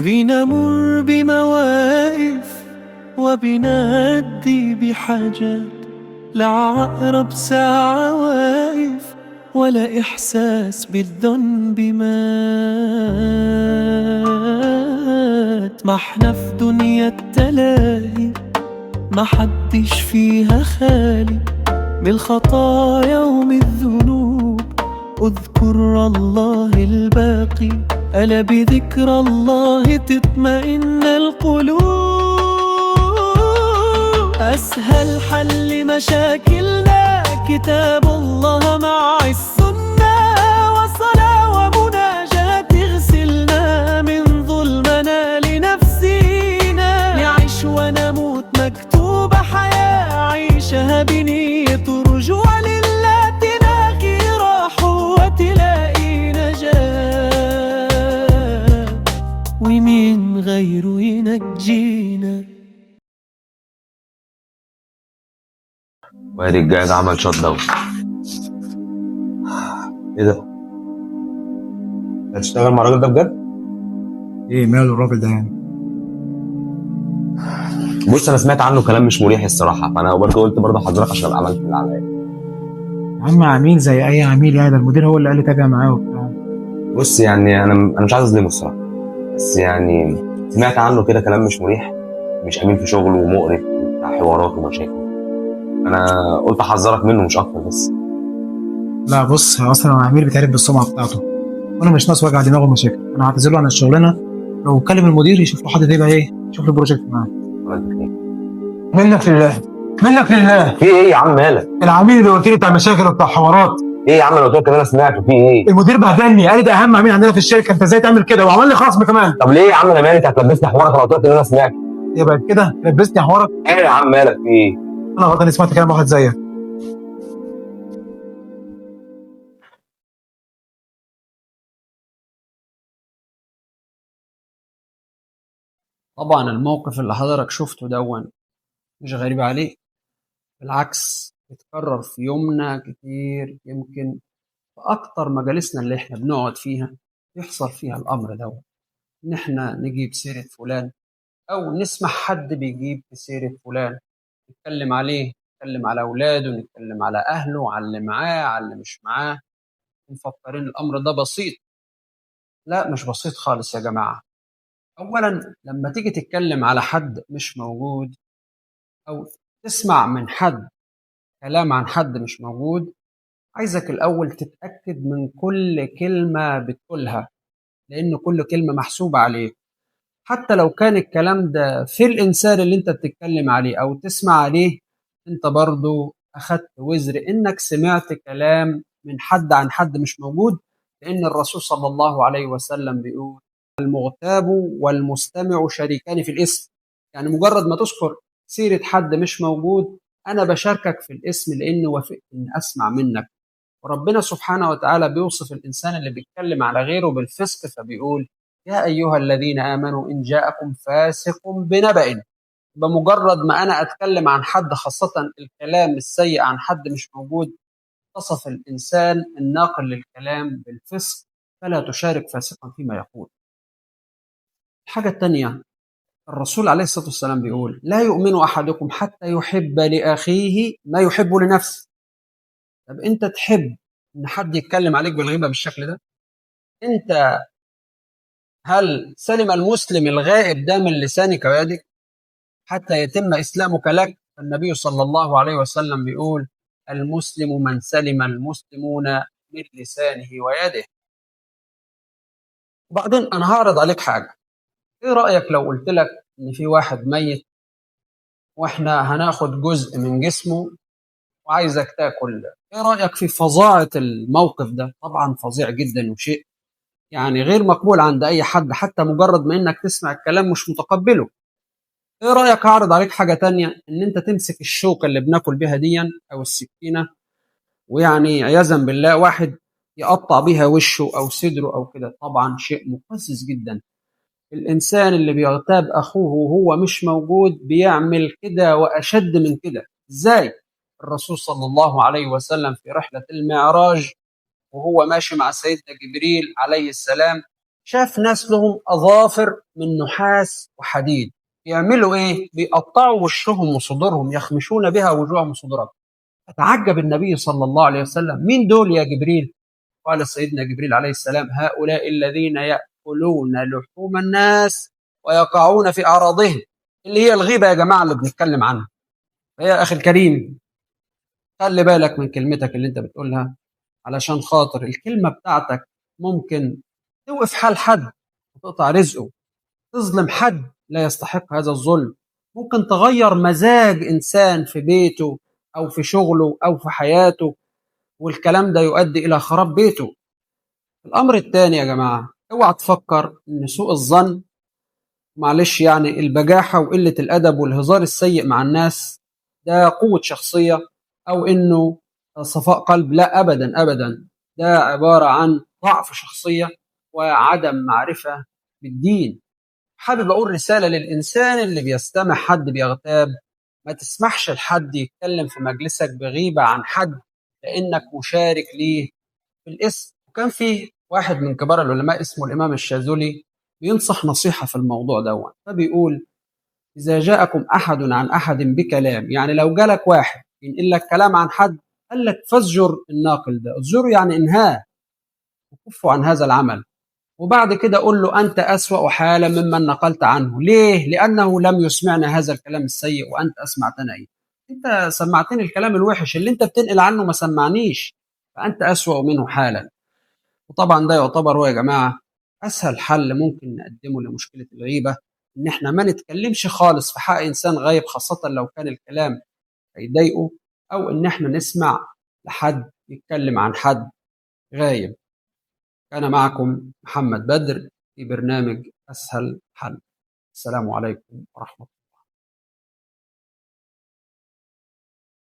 بنمر بمواقف وبنعدي بحاجات، لا عقرب ساعة واقف ولا إحساس بالذنب مات. ما احنا في دنيا التلاهي، ما حدش فيها خالي من الخطايا ومن الذنوب. اذكر الله الباقي، ألا بذكر الله تطمئن القلوب. أسهل حل مشاكلنا كتاب الله مع السنة، وصلاة ومناجاة تغسلنا من ظلمنا لنفسينا. نعيش ونموت مكتوبة حياة، عيشها بنية رجوع لله، تلاقي راحة وتلاقي نجاة، ومين غيره ينجينا. وادي الجهاز عمل شوت داون. ايه ده؟ هتشتغل مع الراجل ده بجد؟ ايه ماله الراجل ده يعني؟ بص انا سمعت عنه كلام مش مريح الصراحه، فانا برضه قلت برضه احذرك عشان ابقى عملت اللي عليا. يا عم عميل زي اي عميل يعني، ده المدير هو اللي قال لي تابع معاه وبتاع. بص يعني انا مش عايز اظلمه الصراحه، بس يعني سمعت عنه كده كلام مش مريح، مش امين في شغله ومقرف وبتاع حوارات ومشاكل. انا قلت احذرك منه مش اكتر بس. لا بص، هو اصلا العميل بيتعرف بالسمعه بتاعته، وانا مش ناقص وجع دماغه ومشاكل. انا هعتذر له عن الشغلانه، لو كلم المدير يشوف له حد يبقى ايه، يشوف له بروجكت معاه. منك لله، منك لله. في ايه يا عم مالك؟ العميل اللي قلت لي بتاع مشاكل وبتاع حوارات. ايه يا عم انا قلت لك اللي انا سمعته، في ايه؟ المدير بهدلني، قال لي ده اهم عميل عندنا في الشركه، انت ازاي تعمل كده، وعمل لي خصم كمان. طب ليه يا عم انا مالي؟ انت هتلبسني حوارك؟ انا قلت لك اللي انا سمعته. يبقى كده لبسني حوارك. ايه يا عم مالك؟ في ايه؟ انا غلطان اني سمعت كلام واحد زيك. طبعا الموقف اللي حضرتك شفته دون مش غريب عليه، بالعكس بيتكرر في يومنا كتير. يمكن في أكتر مجالسنا اللي احنا بنقعد فيها يحصل فيها الأمر دون، إن احنا نجيب سيرة فلان أو نسمع حد بيجيب في سيرة فلان، نتكلم عليه، نتكلم على أولاده، نتكلم على أهله، على اللي معاه، على اللي مش معاه، مفكرين الأمر ده بسيط. لا مش بسيط خالص يا جماعة. أولا لما تيجي تتكلم على حد مش موجود أو تسمع من حد كلام عن حد مش موجود، عايزك الأول تتأكد من كل كلمة بتقولها، لأن كل كلمة محسوبة عليك. حتى لو كان الكلام ده في الإنسان اللي أنت بتتكلم عليه أو تسمع عليه، أنت برضو أخدت وزر إنك سمعت كلام من حد عن حد مش موجود، لأن الرسول صلى الله عليه وسلم بيقول: المغتاب والمستمع شريكان في الاسم. يعني مجرد ما تذكر سيرة حد مش موجود، أنا بشاركك في الاسم لأن وافقت إن أسمع منك. وربنا سبحانه وتعالى بيوصف الإنسان اللي بيتكلم على غيره بالفسق، فبيقول: يا أيها الذين آمنوا إن جاءكم فاسق بنبأ. بمجرد ما أنا أتكلم عن حد، خاصة الكلام السيء عن حد مش موجود، وصف الإنسان الناقل للكلام بالفسق، فلا تشارك فاسقا فيما يقول. الحاجة الثانية، الرسول عليه الصلاة والسلام بيقول: لا يؤمن أحدكم حتى يحب لأخيه ما يحب لنفسه. طب أنت تحب إن حد يتكلم عليك بالغيبة بالشكل ده؟ أنت هل سلم المسلم الغائب ده من لسانك ويدك حتى يتم إسلامك لك؟ النبي صلى الله عليه وسلم بيقول: المسلم من سلم المسلمون من لسانه ويده. وبعدين أنا هعرض عليك حاجة. إيه رأيك لو قلت لك إن في واحد ميت وإحنا هناخد جزء من جسمه وعايزك تاكل؟ إيه رأيك في فظاعة الموقف ده؟ طبعا فظيع جدا، وشيء يعني غير مقبول عند أي حد، حتى مجرد ما إنك تسمع الكلام مش متقبله. ايه رأيك اعرض عليك حاجة تانية، ان انت تمسك الشوكة اللي بناكل بيها ديا او السكينة، ويعني عياذا بالله واحد يقطع بيها وشه او صدره او كده؟ طبعا شيء مقزز جدا. الانسان اللي بيغتاب اخوه وهو مش موجود بيعمل كده واشد من كده. ازاي؟ الرسول صلى الله عليه وسلم في رحلة المعراج وهو ماشي مع سيدنا جبريل عليه السلام، شاف ناس لهم أظافر من نحاس وحديد، يعملوا إيه؟ بيقطعوا وشهم وصدورهم، يخمشون بها وجوههم وصدورهم. فتعجب النبي صلى الله عليه وسلم: مين دول يا جبريل؟ قال سيدنا جبريل عليه السلام: هؤلاء الذين يأكلون لحوم الناس ويقعون في أعراضهم، اللي هي الغيبة يا جماعة اللي بنتكلم عنها. فيا أخي الكريم، خلي بالك من كلمتك اللي انت بتقولها، علشان خاطر الكلمة بتاعتك ممكن توقف حال حد وتقطع رزقه، تظلم حد لا يستحق هذا الظلم، ممكن تغير مزاج إنسان في بيته أو في شغله أو في حياته، والكلام ده يؤدي إلى خراب بيته. الأمر الثاني يا جماعة، اوعى تفكر إن سوء الظن، معلش يعني البجاحة وقلة الأدب والهزار السيء مع الناس ده قوة شخصية أو إنه صفاء قلب. لا أبدا أبدا، ده عبارة عن ضعف شخصية وعدم معرفة بالدين. حابب أقول رسالة للإنسان اللي بيستمع حد بيغتاب: ما تسمحش لحد يتكلم في مجلسك بغيبة عن حد، لأنك مشارك ليه في الاسم. وكان في واحد من كبار العلماء اسمه الإمام الشاذلي بينصح نصيحة في الموضوع ده، فبيقول: إذا جاءكم أحد عن أحد بكلام، يعني لو جالك واحد ينقل لك كلام عن حد، قال لك فازجر الناقل ده، ازجره يعني انهاه وكفوا عن هذا العمل، وبعد كده قول له: أنت أسوأ حالا ممن نقلت عنه. ليه؟ لأنه لم يسمعنا هذا الكلام السيء وأنت أسمعتنا إيه؟ أنت سمعتني الكلام الوحش اللي أنت بتنقل عنه، ما سمعنيش، فأنت أسوأ منه حالا. وطبعا ده يعتبر هو يا جماعة أسهل حل ممكن نقدمه لمشكلة الغيبة، إن إحنا ما نتكلمش خالص في حق إنسان غايب، خاصة لو كان الكلام هيضايقه، أو إن إحنا نسمع لحد يتكلم عن حد غايب. كان معكم محمد بدر في برنامج أسهل حل. السلام عليكم ورحمة الله.